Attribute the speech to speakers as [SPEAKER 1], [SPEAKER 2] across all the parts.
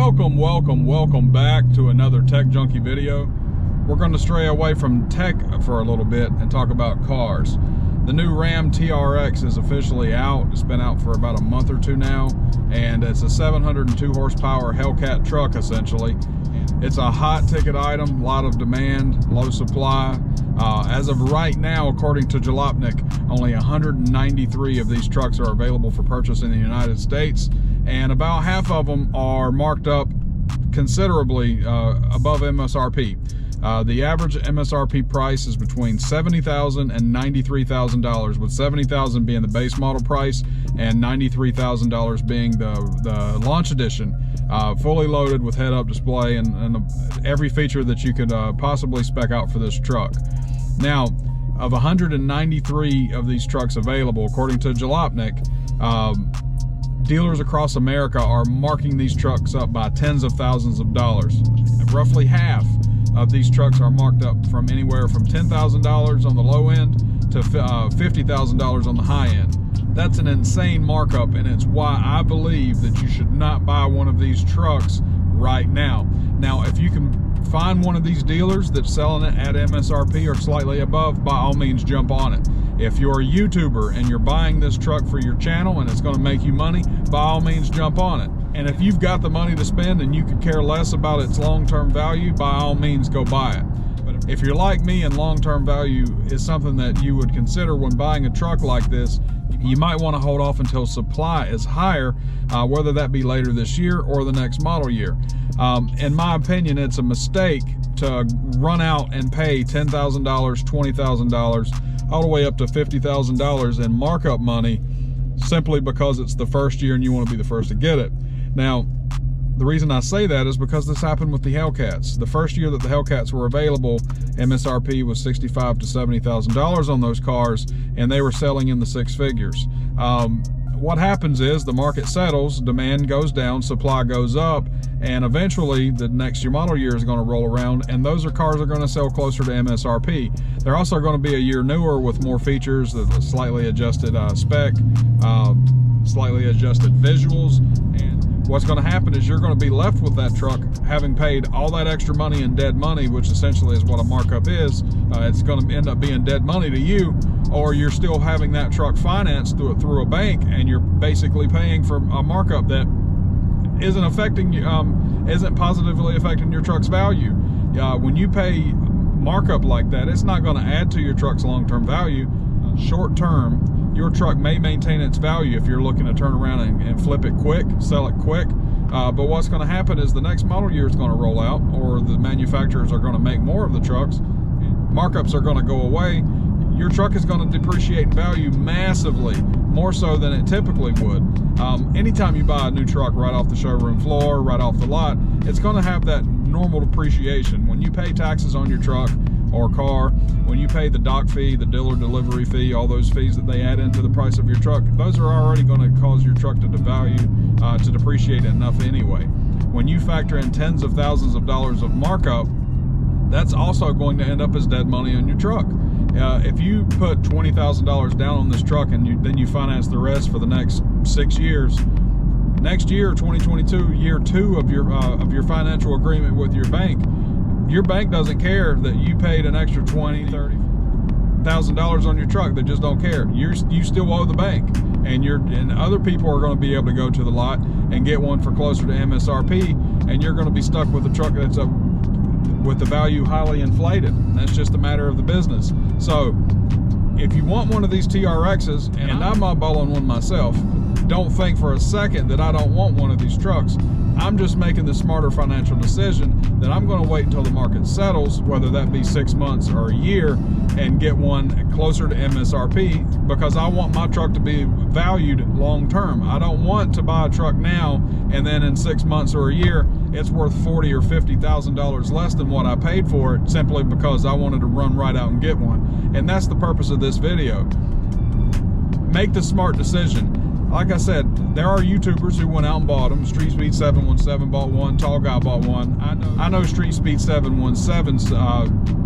[SPEAKER 1] Welcome back to another Tech Junkie video. We're going to stray away from tech for a little bit and talk about cars. The new Ram TRX is officially out. It's been out for about a month or two now, and it's a 702 horsepower Hellcat truck essentially. It's a hot ticket item, a lot of demand, low supply. As of right now, according to Jalopnik, only 193 of these trucks are available for purchase in the United States, and about half of them are marked up considerably above MSRP. The average MSRP price is between $70,000 and $93,000, with $70,000 being the base model price and $93,000 being the launch edition, fully loaded with head-up display and every feature that you could possibly spec out for this truck. Now, of 193 of these trucks available, according to Jalopnik, dealers across America are marking these trucks up by tens of thousands of dollars. Roughly half of these trucks are marked up from anywhere from $10,000 on the low end to $50,000 on the high end. That's an insane markup, and it's why I believe that you should not buy one of these trucks right now. Now, if you can find one of these dealers that's selling it at MSRP or slightly above, by all means jump on it. If you're a YouTuber and you're buying this truck for your channel and it's going to make you money, by all means jump on it. And if you've got the money to spend and you could care less about its long-term value, by all means go buy it. But if you're like me and long-term value is something that you would consider when buying a truck like this, you might want to hold off until supply is higher, whether that be later this year or the next model year. In my opinion, it's a mistake to run out and pay $10,000, $20,000, all the way up to $50,000 in markup money simply because it's the first year and you want to be the first to get it. Now, the reason I say that is because this happened with the Hellcats. The first year that the Hellcats were available, MSRP was $65,000 to $70,000 on those cars, and they were selling in the six figures. What happens is the market settles, demand goes down, supply goes up, and eventually the next year model year is going to roll around, and those cars are going to sell closer to MSRP. They're also going to be a year newer with more features, the slightly adjusted spec, slightly adjusted visuals, and what's going to happen is you're going to be left with that truck having paid all that extra money in dead money, which essentially is what a markup is. It's going to end up being dead money to you, or you're still having that truck financed through a bank, and you're basically paying for a markup that isn't positively affecting your truck's value. When you pay markup like that, it's not going to add to your truck's long-term value. Short-term, your truck may maintain its value if you're looking to turn around and flip it quick, sell it quick. But what's going to happen is the next model year is going to roll out, or the manufacturers are going to make more of the trucks. Markups are going to go away. Your truck is going to depreciate in value massively, more so than it typically would. Anytime you buy a new truck right off the showroom floor, right off the lot, it's going to have that normal depreciation. When you pay taxes on your truck or car, when you pay the dock fee, the dealer delivery fee, all those fees that they add into the price of your truck, those are already going to cause your truck to devalue, to depreciate enough anyway. When you factor in tens of thousands of dollars of markup, that's also going to end up as dead money on your truck. If you put $20,000 down on this truck and then you finance the rest for the next 6 years, next year, 2022, year 2 of your financial agreement with your bank doesn't care that you paid an extra $20,000, $30,000 on your truck. They just don't care. You still owe the bank, and other people are going to be able to go to the lot and get one for closer to MSRP, and you're going to be stuck with a truck that's with the value highly inflated. That's just a matter of the business. So if you want one of these TRXs, and I'm eyeballing one myself, don't think for a second that I don't want one of these trucks. I'm just making the smarter financial decision that I'm going to wait until the market settles, whether that be 6 months or a year, and get one closer to MSRP, because I want my truck to be valued long term. I don't want to buy a truck now and then in 6 months or a year it's worth $40,000 or $50,000 less than what I paid for it, simply because I wanted to run right out and get one. And that's the purpose of this video. Make the smart decision. Like I said, there are YouTubers who went out and bought them. Street Speed 717 bought one. Tall Guy bought one. I know Street Speed 717's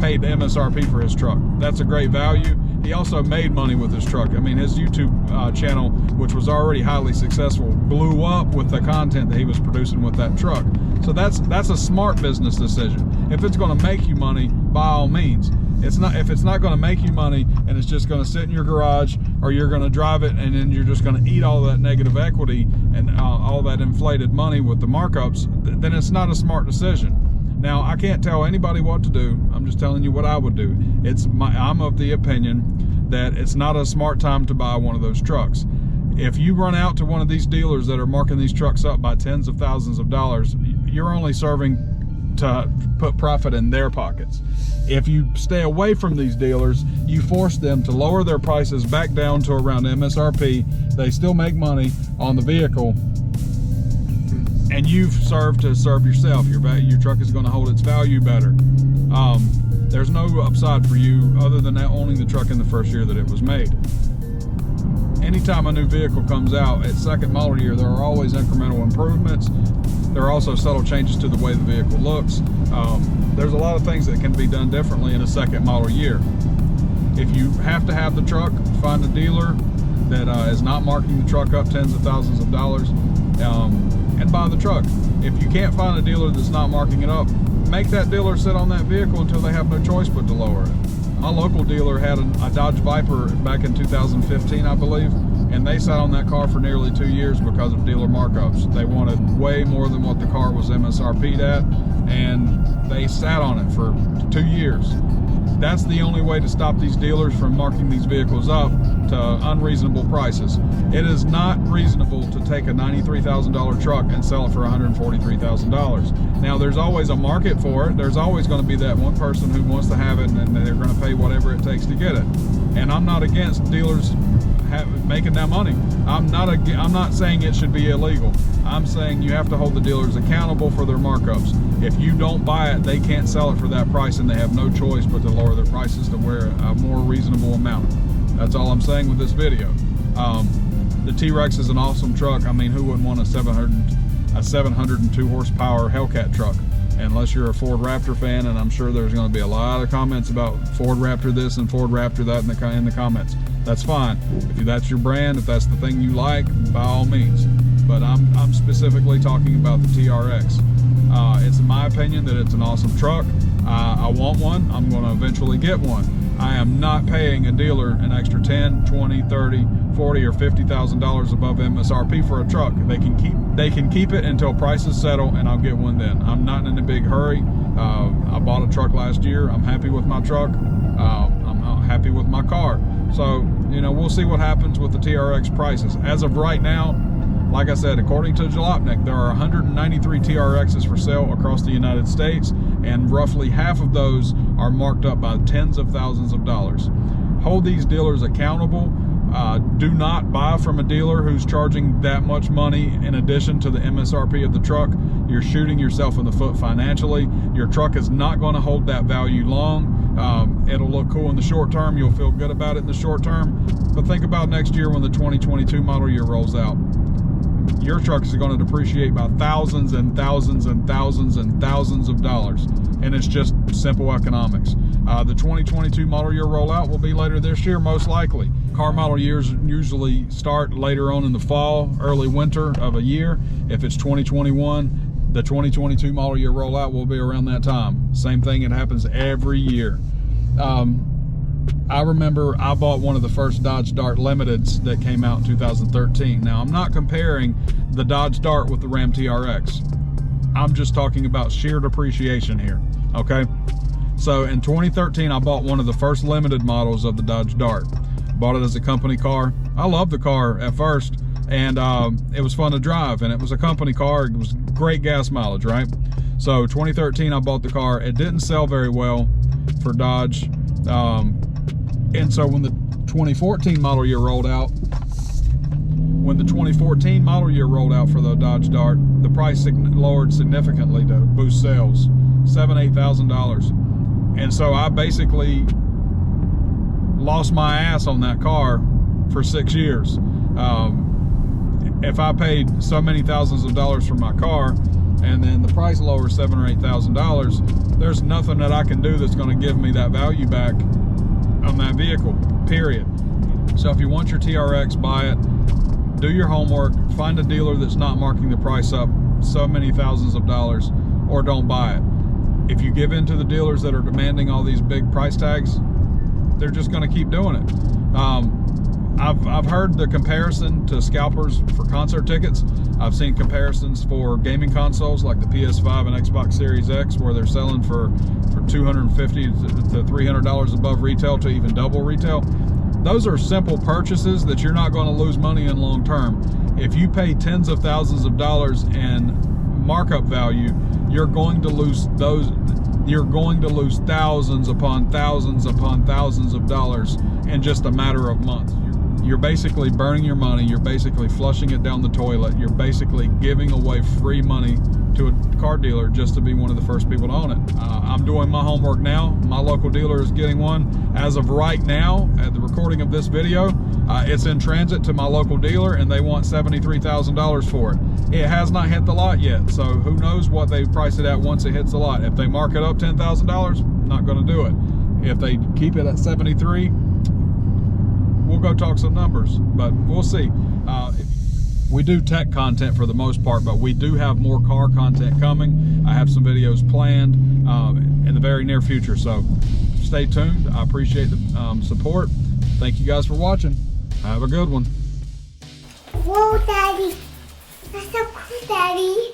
[SPEAKER 1] paid the MSRP for his truck. That's a great value. He also made money with his truck. I mean, his YouTube channel, which was already highly successful, blew up with the content that he was producing with that truck. So that's a smart business decision. If it's going to make you money, by all means. If it's not going to make you money and it's just going to sit in your garage, or you're going to drive it and then you're just going to eat all that negative equity and all that inflated money with the markups, then it's not a smart decision. Now, I can't tell anybody what to do. I'm just telling you what I would do. I'm of the opinion that it's not a smart time to buy one of those trucks. If you run out to one of these dealers that are marking these trucks up by tens of thousands of dollars, you're only serving to put profit in their pockets. If you stay away from these dealers, you force them to lower their prices back down to around MSRP. They still make money on the vehicle, and you've served to serve yourself. Your truck is going to hold its value better. There's no upside for you other than owning the truck in the first year that it was made. Anytime a new vehicle comes out at second model year, there are always incremental improvements. There are also subtle changes to the way the vehicle looks. There's a lot of things that can be done differently in a second model year. If you have to have the truck, find a dealer that is not marking the truck up tens of thousands of dollars, and buy the truck. If you can't find a dealer that's not marking it up, make that dealer sit on that vehicle until they have no choice but to lower it. My local dealer had a Dodge Viper back in 2015, I believe, and they sat on that car for nearly 2 years because of dealer markups. They wanted way more than what the car was MSRP'd at, and they sat on it for 2 years. That's the only way to stop these dealers from marking these vehicles up to unreasonable prices. It is not reasonable to take a $93,000 truck and sell it for $143,000. Now, there's always a market for it. There's always going to be that one person who wants to have it, and they're going to pay whatever it takes to get it. And I'm not against dealers making that money. I'm not saying it should be illegal. I'm saying you have to hold the dealers accountable for their markups. If you don't buy it, they can't sell it for that price, and they have no choice but to lower their prices to where a more reasonable amount. That's all I'm saying with this video. The TRX is an awesome truck. I mean, who wouldn't want a 702 horsepower Hellcat truck? Unless you're a Ford Raptor fan, and I'm sure there's going to be a lot of comments about Ford Raptor this and Ford Raptor that in the comments. That's fine. If that's your brand, if that's the thing you like, by all means. But I'm specifically talking about the TRX. It's my opinion that it's an awesome truck. I want one. I'm going to eventually get one. I am not paying a dealer an extra $10, $20, $30, $40, or $50,000 above MSRP for a truck. They can keep it until prices settle, and I'll get one then. I'm not in a big hurry. I bought a truck last year. I'm happy with my truck. I'm happy with my car. So, we'll see what happens with the TRX prices. As of right now, like I said, according to Jalopnik, there are 193 TRXs for sale across the United States, and roughly half of those are marked up by tens of thousands of dollars. Hold these dealers accountable. Do not buy from a dealer who's charging that much money in addition to the MSRP of the truck. You're shooting yourself in the foot financially. Your truck is not going to hold that value long. It'll look cool in the short term. You'll feel good about it in the short term. But think about next year when the 2022 model year rolls out. Your truck is going to depreciate by thousands and thousands and thousands and thousands of dollars. And it's just simple economics. The 2022 model year rollout will be later this year, most likely. Car model years usually start later on in the fall, early winter of a year. If it's 2021, the 2022 model year rollout will be around that time. Same thing, it happens every year. I remember I bought one of the first Dodge Dart Limiteds that came out in 2013. Now, I'm not comparing the Dodge Dart with the Ram TRX. I'm just talking about sheer depreciation here, okay? So in 2013, I bought one of the first limited models of the Dodge Dart. Bought it as a company car. I loved the car at first, and it was fun to drive, and it was a company car. It was great gas mileage, right? So 2013, I bought the car. It didn't sell very well for Dodge. And so when the 2014 model year rolled out, for the Dodge Dart, the price lowered significantly to boost sales, $7,000, $8,000. And so I basically lost my ass on that car for 6 years. If I paid so many thousands of dollars for my car, and then the price lowers $7,000 or $8,000, there's nothing that I can do that's going to give me that value back on that vehicle, period. So if you want your TRX, buy it, do your homework, find a dealer that's not marking the price up so many thousands of dollars, or don't buy it. If you give in to the dealers that are demanding all these big price tags, they're just going to keep doing it. I've heard the comparison to scalpers for concert tickets. I've seen comparisons for gaming consoles like the PS5 and Xbox Series X, where they're selling for $250 to $300 above retail to even double retail. Those are simple purchases that you're not going to lose money in long term. If you pay tens of thousands of dollars in markup value, you're going to lose those. You're going to lose thousands upon thousands upon thousands of dollars in just a matter of months. You're basically burning your money. You're basically flushing it down the toilet. You're basically giving away free money to a car dealer just to be one of the first people to own it. I'm doing my homework now. My local dealer is getting one. As of right now, at the recording of this video, it's in transit to my local dealer, and they want $73,000 for it. It has not hit the lot yet, so who knows what they price it at once it hits the lot. If they mark it up $10,000, not going to do it. If they keep it at 73, we'll go talk some numbers, but we'll see. We do tech content for the most part, but we do have more car content coming. I have some videos planned in the very near future, so stay tuned. I appreciate the support. Thank you guys for watching. Have a good one.
[SPEAKER 2] Whoa, Daddy. That's so cool, Daddy.